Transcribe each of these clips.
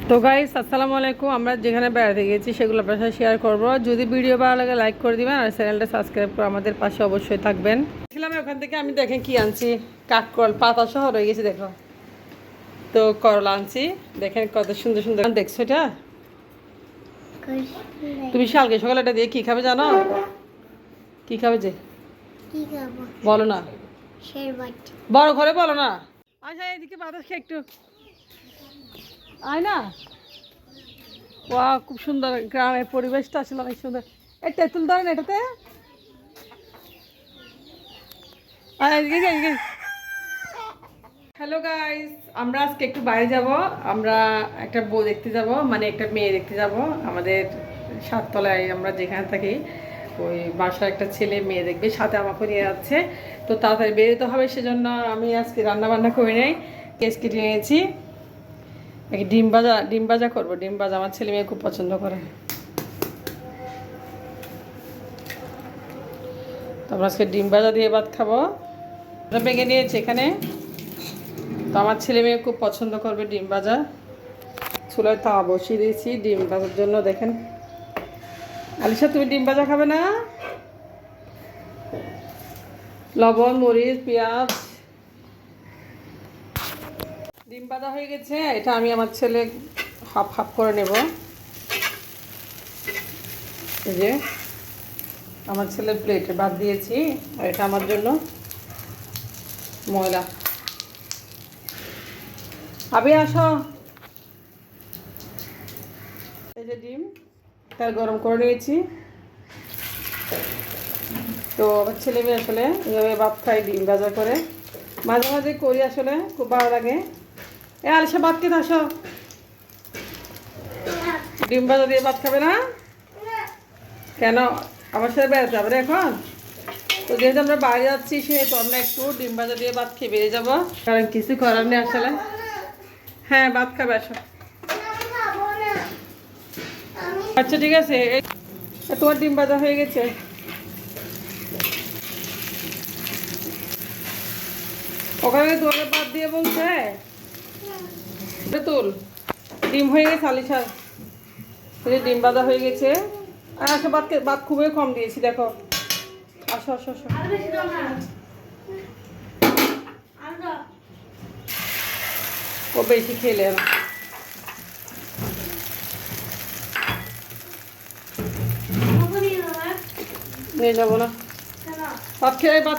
তো গাইস আসসালামু আলাইকুম। আমরা যেখানে বেড়াতে গেছি সেগুলো আপনার সাথে শেয়ার করব। যদি ভিডিও ভালো লাগে লাইক করে দিবেন আর চ্যানেলটা সাবস্ক্রাইব করে আমাদের পাশে অবশ্যই থাকবেন। ছিলাম ওখান থেকে আমি দেখেন কি আনছি, কাকরোল পাতা সহ রয়ে গেছে দেখো। তো করলা আনছি, দেখেন কত সুন্দর সুন্দর দেখছো এটা। তুমি কালকে সকালে এটা দিয়ে কি খাবে জানো? কি খাবে যে বলো না, বড় ঘরে বলো না। আচ্ছা এদিকে বাতাস খেয়ে একটু আয় না। ওয়া খুব সুন্দর গ্রামের পরিবেশটা আসলে অনেক সুন্দর। এই তেঁতুল ধরেন এটাতে। হ্যালো গাইস, আমরা আজকে একটু বাইরে যাব। আমরা একটা বউ দেখতে যাব, মানে একটা মেয়ে দেখতে যাব। আমাদের সাততলায় আমরা যেখানে থাকি ওই বাসার একটা ছেলে মেয়ে দেখবে, সাথে আমাকে নিয়ে যাচ্ছে। তো তাড়াতাড়ি বেরোতে হবে, সেজন্য আমি আজকে রান্না বান্না করে নেই। কেস কেটে নিয়েছি, ডিম ভাজা করবো। ডিম ভাজা আমার ছেলে মেয়ে খুব পছন্দ করে। তো আমরা আজকে ডিম ভাজা দিয়ে ভাত খাবো। ভেঙে নিয়েছি এখানে। তো আমার ছেলে মেয়ে খুব পছন্দ করবে ডিম ভাজা। চুলায় তাওয়া বসিয়ে দিয়েছি ডিম ভাজার জন্য। দেখেন আলিশা, তুমি ডিম ভাজা খাবে না? লবণ, মরিচ, পেঁয়াজ। ডিম ভাজা হয়ে গেছে, এটা আমি আমার ছেলে হাফ হাফ করে নেব। এই যে আমার ছেলের প্লেটে ভাত দিয়েছি, আর এটা আমার জন্য ময়লা। আবে আসো। এই যে ডিম তার গরম করে নিয়েছি। তো আমার ছেলে মেয়ে আসলে এভাবে ভাত খাই ডিম ভাজা করে, মাঝে মাঝে করি, আসলে খুব ভালো লাগে। এ আলিশা ভাত খেতে আসো। ডিম ভাজা দিয়ে ভাত খাবে না কেন? আমার সাথে বেড়াতে যাবে না এখন? তো যেহেতু আমরা বাইরে যাচ্ছি সেহেতু আমরা একটু ডিম ভাজা দিয়ে ভাত খেয়ে বেরিয়ে যাবো, কারণ কিছু করার নেই আসলে। হ্যাঁ ভাত খাবে, আসো। আচ্ছা ঠিক আছে, তোমার ডিম ভাজা হয়ে গেছে। ওখানে তোমাকে ভাত দিয়ে বলছে তুল। ডিম হয়ে গেছে আলিশার, ডিম ভাজা হয়ে গেছে। আর আসো, ভাত খুবই কম দিয়েছি দেখো। আসো আসো আসো। ও বেশি খেলে না। নিয়ে যাবো না, ভাত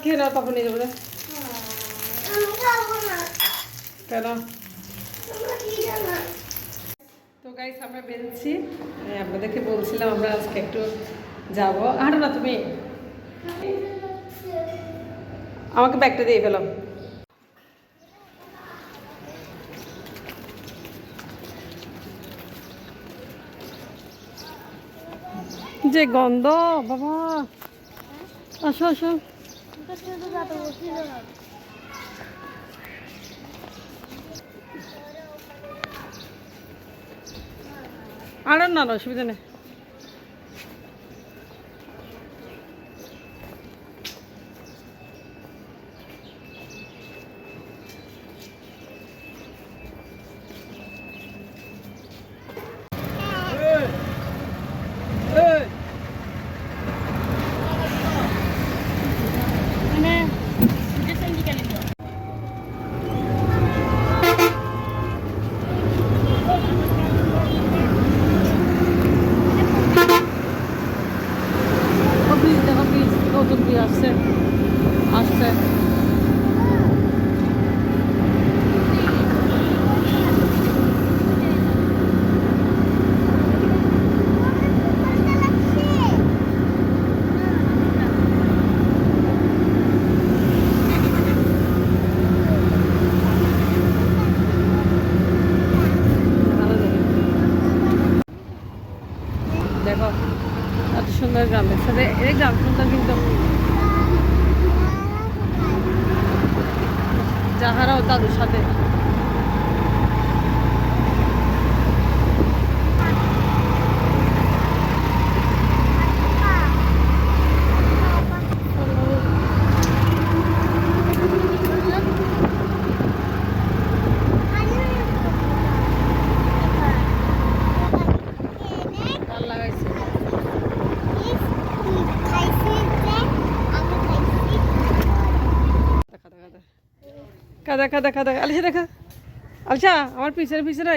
খেয়ে না, তখন নিয়ে যাবো না। কেন? তো গাইস আমরা বেরোচ্ছি, আপনাদেরকে বলছিলাম আমরা আজকে একটু যাবো। হাঁটো না তুমি, আমাকে ব্যাগটা দিয়ে গেলাম। যে গন্ধ বাবা, আসো আসো। আর না অসুবিধা নেই। নতুন ব্রিজ আসছে আসছে। দেখো এত সুন্দর গ্রামের সাথে এই গ্রাম সুন্দর, কিন্তু যাহারাও দাদুর সাথে। দেখা দেখা দেখা আলিশা দেখা আলিশা আমার পিছনে পিছনে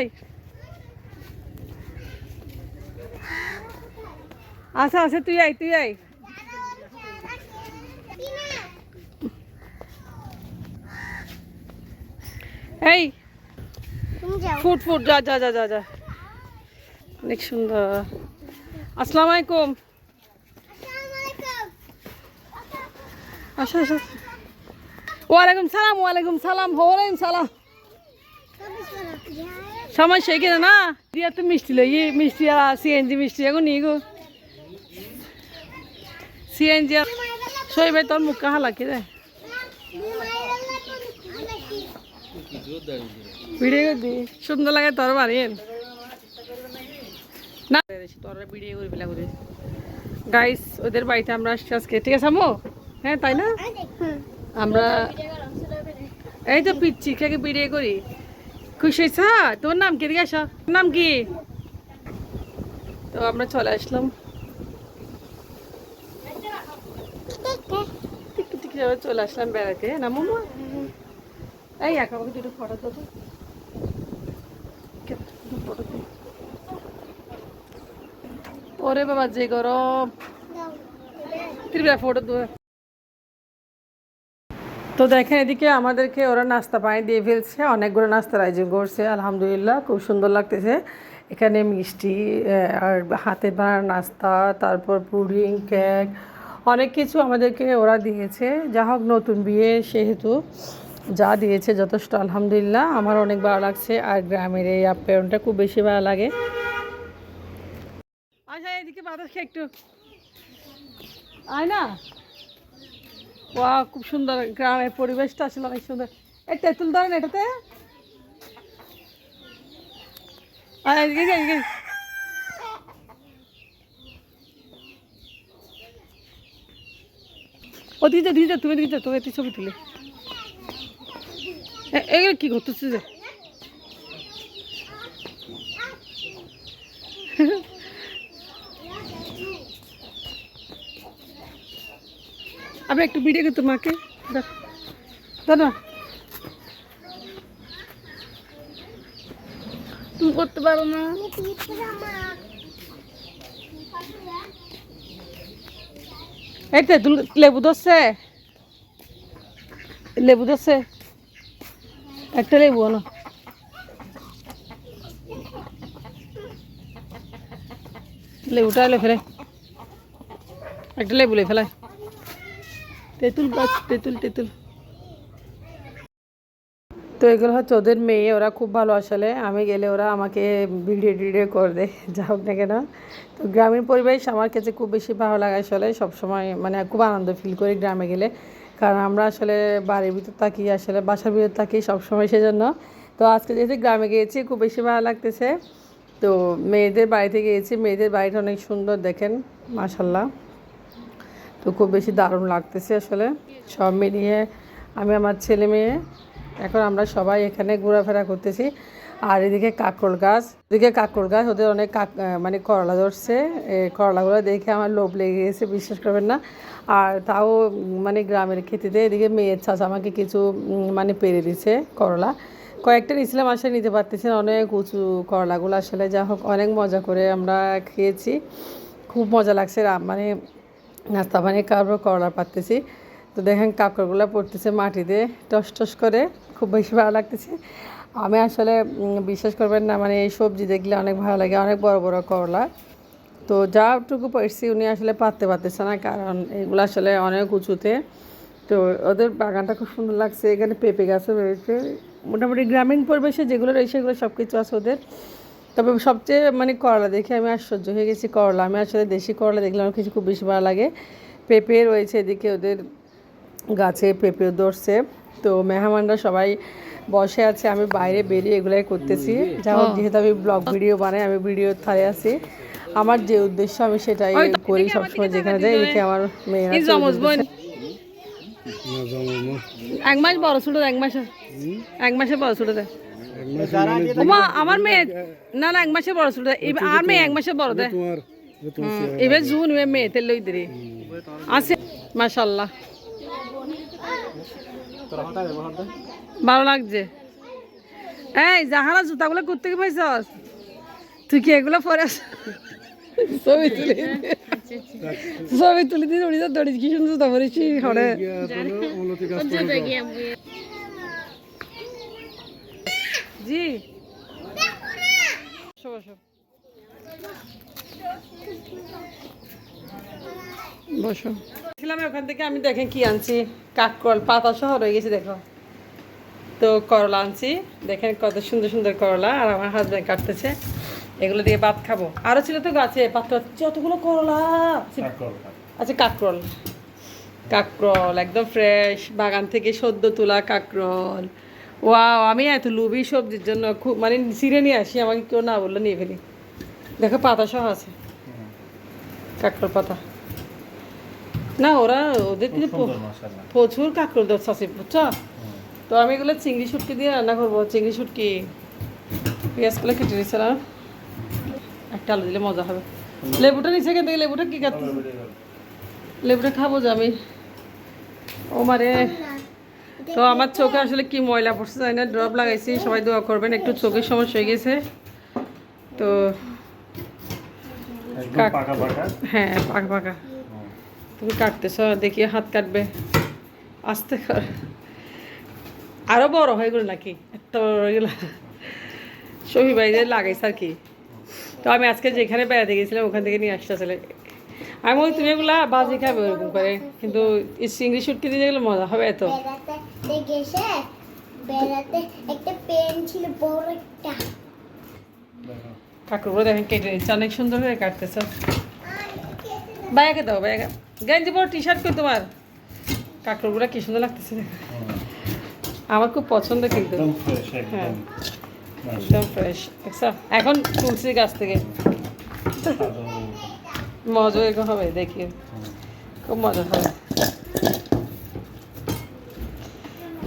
আচ্ছা আচ্ছা তুই আয় এই ফুট ফুট যা যা যা যা যা অনেক সুন্দর আসসালামু আলাইকুম আচ্ছা আচ্ছা ওয়ালাইকুম সালাম সমস্যা কিনা না দিয়া তো মিষ্টি লই মিষ্টি সিএনজি মিষ্টি এখন নিয়ে গো সিএনজি সই ভাই তোর মুখ কাহা লাগে রে ভিডিও দি সুন্দর লাগে তোর বাড়ির না তোর ভিডিও করে ফেলা করে গাইস ওদের বাড়িতে আমরা আসছি আজকে ঠিক আছে আমো হ্যাঁ তাই না আমরা এই তো পিচ্ছি খেয়ে ভিডিও করি খুশি হয়েছ তোর নাম কি দিকে আসা নাম কি তো আমরা চলে আসলাম চলে আসলাম বেড়াতে না মামা এই একা দুটো ফটো তো ওরে বাবা যে গরম ফটো তো দেখেন এদিকে আমাদেরকে ওরা নাস্তা পানি দিয়ে ফেলছে অনেকগুলো নাস্তার আয়োজন করছে আলহামদুলিল্লাহ খুব সুন্দর লাগতেছে এখানে মিষ্টি আর হাতে বানানো নাস্তা তারপর পুডিং কেক অনেক কিছু আমাদেরকে ওরা দিয়েছে যা হোক নতুন বিয়ে সেহেতু যা দিয়েছে যথেষ্ট আলহামদুলিল্লাহ আমার অনেক ভালো লাগছে আর গ্রামের এই আপ্যায়নটা খুব বেশি ভালো লাগে আচ্ছা এদিকে বাতাস খেয়ে একটু আয় না ওয়া খুব সুন্দর গ্রামের পরিবেশটা আসলে অনেক সুন্দর এই তেঁতুল ধরেন এটাতে ও দিদি তুমি দিদি তোকে একটি ছবি তুলে এগুলো কি করতেছে যে আমি একটু ভিডিও করতে মাকে দাদা তুমি করতে পারো না এই তো লেবু ধরছে একটা লেবু না লেবুটা এলে ফেলে একটা লেবু লে ফেলায় তেঁতুল গাছ তেঁতুল তো এগুলো হচ্ছে ওদের মেয়ে ওরা খুব ভালো আসলে আমি গেলে ওরা আমাকে ভিডিও করে দেয় যা হোক না কেন তো গ্রামীণ পরিবেশ আমার কাছে খুব বেশি ভালো লাগে আসলে সবসময় মানে খুব আনন্দ ফিল করি গ্রামে গেলে কারণ আমরা আসলে বাড়ির ভিতর থাকি আসলে বাসার ভিতর থাকি সবসময় সেজন্য তো আজকে যেহেতু গ্রামে গিয়েছি খুব বেশি ভালো লাগতেছে তো মেয়েদের বাড়িতে গিয়েছি মেয়েদের বাড়িটা অনেক সুন্দর দেখেন মাশাল্লাহ তো খুব বেশি দারুণ লাগতেছে আসলে সব মিলিয়ে আমি আমার ছেলে মেয়ে এখন আমরা সবাই এখানে ঘোরাফেরা করতেছি আর এদিকে কাঁকরোল গাছ ওদের অনেক মানে করলা ধরছে করলাগুলো দেখে আমার লোভ লেগে গেছে বিশ্বাস করবেন না আর তাও মানে গ্রামের খেতেতে এদিকে মেয়ের চাষ আমাকে কিছু মানে পেরে দিছে করলা কয়েকটা নিয়েছিলাম আসলে নিতে পারতেছেন অনেক উঁচু করলাগুলো আসলে যা হোক অনেক মজা করে আমরা খেয়েছি খুব মজা লাগছে মানে নাস্তা পানি কারবার করলা পারতেছি তো দেখেন কাঁকড়গুলো পড়তেছে মাটিতে টস করে খুব বেশি ভালো লাগতেছে আমি আসলে বিশ্বাস করবেন না মানে এই সবজি দেখলে অনেক ভালো লাগে অনেক বড় বড় করলা তো যাটুকু পারছি উনি আসলে পারতেছে না কারণ এগুলো আসলে অনেক উঁচুতে তো ওদের বাগানটা খুব সুন্দর লাগছে এখানে পেঁপে গাছও রয়েছে মোটামুটি গ্রামীণ পরিবেশে যেগুলো রয়েছে সেগুলো সব কিছু আছে ওদের তবে সবচেয়ে মানে করলা দেখে আমি আশ্চর্য হয়ে গেছি করলা আমি আসলে দেশি করলা দেখলে আমার কিছু খুব বেশি ভালো লাগে পেঁপে রয়েছে এদিকে ওদের গাছে পেঁপেও ধরছে তো মেহমানরা সবাই বসে আছে আমি বাইরে বেরিয়ে এগুলাই করতেছি যা হোক যেহেতু আমি ব্লগ ভিডিও বানাই আমি ভিডিও থারে আছি আমার যে উদ্দেশ্য আমি সেটাই করি সবসময় যেখানে যাই এদিকে আমার মেয়েরা এক মাস বড় ছোট এক মাসে বড় ছোট দেয় আমার মেয়ে না এক মাসে বড় ছোট আর মেয়ে এক মাসে বড় দেয় এবার জুন মেয়েতে লই দে আছে মাশাল্লাহ ভালো লাগছে। এই জাহারা জুতাগুলো করতে কি পাইছস? তুই কি এগুলো পরে ছবি তুলি দিয়ে দৌড়ি দৌড়ি কি সুন্দর জুতা পরেছি হরে। জি বসো ছিলাম ওখান থেকে। আমি দেখেন কি আনছি, কাকরোল পাতা সহ রয়ে গেছে দেখো। তো করলা আনছি, দেখেন কত সুন্দর সুন্দর করলা, আর আমার হাজব্যান্ড কাটতেছে। এগুলো দিয়ে ভাত খাবো। আরও ছিল তো গাছে পাত্র যতগুলো করলা। আচ্ছা কাকরোল, কাকরোল একদম ফ্রেশ বাগান থেকে সদ্য তোলা কাকরোল। ওয়াও, আমি এত লুবি সবজির জন্য খুব মানে ছিঁড়ে নিয়ে আসি, আমাকে কেউ না বললে নিয়ে ফেলি। দেখো পাতা সহ আছে, কাকরোল পাতা। না ওরা ওদের কিন্তু প্রচুর কাকরোল দোষ আছে বুঝছো। তো আমি এগুলো চিংড়ি শুটকি দিয়ে রান্না করবো। চিংড়ি শুটকি পেঁয়াজ করে কেটে নিয়েছিলাম, একটা আলু দিলে মজা হবে। লেবুটা নিচে এখান থেকে, লেবুটা কি কাটতে, লেবুটা খাবো যে আমি। ও মারে, তো আমার চোখে আসলে কি ময়লা পড়ছে জানি না, ড্রপ লাগাইছি, সবাই দোয়া করবেন। একটু চোখের সমস্যা হয়ে গেছে তো। হ্যাঁ পাকা পাকা। তুমি কাটতেছ দেখি, হাত কাটবে আস্তে কর। আরও বড় হয়ে গেল নাকি, এত বড় হয়ে গেল। শফি ভাইদের লাগাইছে আর কি। তো আমি আজকে যেখানে বেড়াতে গেছিলাম ওখান থেকে নিয়ে আসতেছিলে। আমি বলি তুমি এগুলা বাজি খাবে ওরকম করে, কিন্তু চিংড়ি শুটকি দিয়ে গেলে মজা হবে। এত কাকুরগুলো দেখেন কেটে নিচ্ছে, অনেক সুন্দর করে কাটতেছ। ভাইয়াকে দাও, ভাইয়াকে গেঞ্জি পর টি শার্ট করে তোমার। কাকুরগুলো কি সুন্দর লাগতেছে, আমার খুব পছন্দ কিন্তু। হ্যাঁ একদম ফ্রেশ। এখন তুলসী গাছ থেকে, মজা এরকম হবে দেখি, খুব মজা হবে।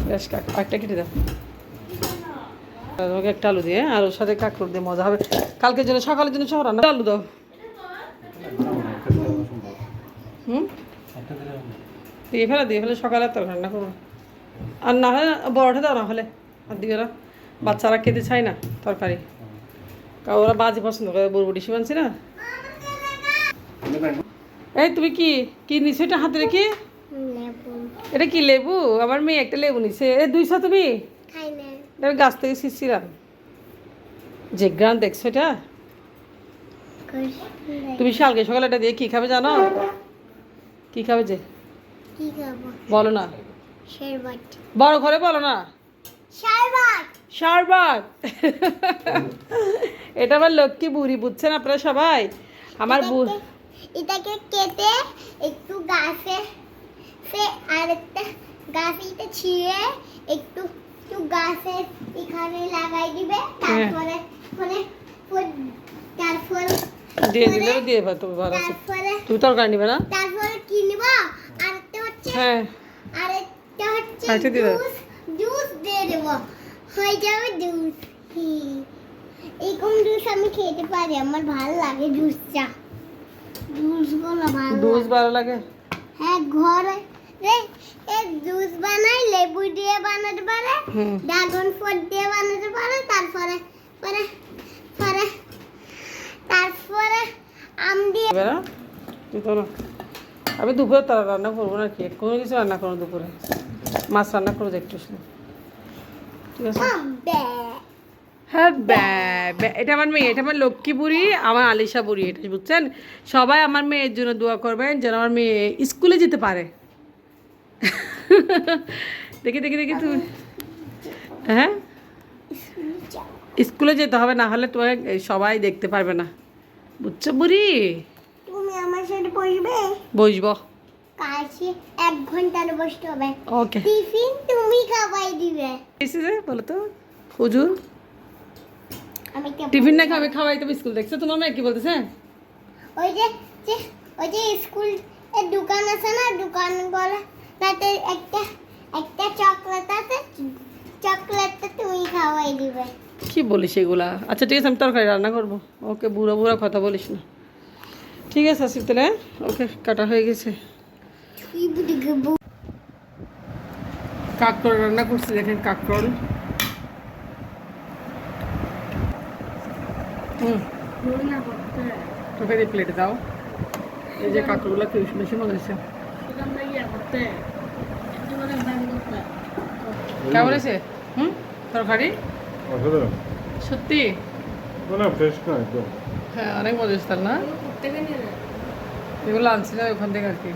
ফ্রেশ কাকুর একটা কেটে দাও, তোমাকে একটা আলু দিয়ে, আর ওর সাথে কাকুর দিয়ে মজা হবে। কালকের জন্য সকালের জন্য সহ রান্না আলু দাও। দিয়ে ফেলে সকালে তো রান্না করবো। আর না হলে বড়টা দাও, না হলে আর দিবে না, বাচ্চারা খেতে চায় না তরকারি, কারণ ওরা বাজি পছন্দ করে। বরবটি শিবানছি না। এই তুমি কি কি নিছো এটা হাতে রেখে? এটা কি লেবু? আমার মেয়ে একটা লেবু নিছে। এ দুইছো তুমি? গাছ থেকে ছিঁড়ছিলাম, যে গ্রান দেখছো এটা। তুমি কালকে সকালে এটা দিয়ে কি খাবে জানো? কি খাবে যে বলো না, বড় ঘরে বলো না। শরবত। এটা আমার লক্ষ্মী বুড়ি, বুঝছেন আপনারা সবাই? আমার এটাকে কেটে একটু গাছে আরেকটা গাছে এটা ছিঁড়ে একটু একটু গাছে এখানে লাগাই দিবে, তারপরে তারপরে দিয়ে দিলে দিয়ে তো ভালো আছে। তুমি তরকারি নিবে না? তারপরে কি নিব? আরেকটা হচ্ছে, হ্যাঁ আরেকটা হচ্ছে জুস দিয়ে দেব, হয়ে যাবে জুস। এরকম জুস আমি খেতে পারি, আমার ভালো লাগে জুসটা। জুস ভালো লাগে? হ্যাঁ, ঘরে জুস বানাই, লেবু দিয়ে বানাতে পারে, ড্রাগন ফ্রুট দিয়ে বানাতে পারে, তারপরে পরে পরে তারপরে আম দিয়ে। আমি দুপুরে তারা রান্না করবো না, কি কোনো কিছু রান্না করবো দুপুরে, মাছ রান্না করবো একটু, ঠিক আছে? হ্যাঁ এটা আমার মেয়ে, এটা আমার লক্ষ্মী বুড়ি, আমার আলিশা বুড়ি, এটা বুঝছেন? সবাই আমার মেয়ের জন্য দোয়া করবেন যেন আমার মেয়ে স্কুলে যেতে পারে। দেখি দেখি দেখি তুমি, হ্যাঁ স্কুলে যেতে হবে, না হলে তোমাকে সবাই দেখতে পারবে না, বুঝছো বুড়ি? তুমি আমার সাথে বসবে? বসবো। কাছে 1 ঘন্টা বসতে হবে। ওকে। টিফিন তুমি খাওয়াই দিবে। এসেছে বলো তো হুজুর, টিফিন না খাবে খাওয়াই তো স্কুল। দেখছো তোমার মেয়ে কি বলতেছে? ওই যে স্কুল এর দোকান আছে না, দোকান বলে তাতে একটা চকলেট আছে, চকলেটটা তুমি খাওয়াই দিবে। কি বলিস এগুলা? আচ্ছা ঠিক আছে, আমি তরকারি রান্না করবো। ওকে, বুড়ো বুড়ো কথা বলিস না, ঠিক আছে? আসিফ তাহলে ওকে, কাটা হয়ে গেছে। কাঁকরোল রান্না করছি, দেখেন কাঁকরোল। তোকে দিয়ে প্লেটে দাও। এই যে কাঁকরোলগুলো কি বেশি মজা হয়েছে। কেমন হয়েছে? তরকারি সত্যি হ্যাঁ অনেক মজা হয়েছে তার না? এগুলো আনছি না ওখান থেকে আর কি।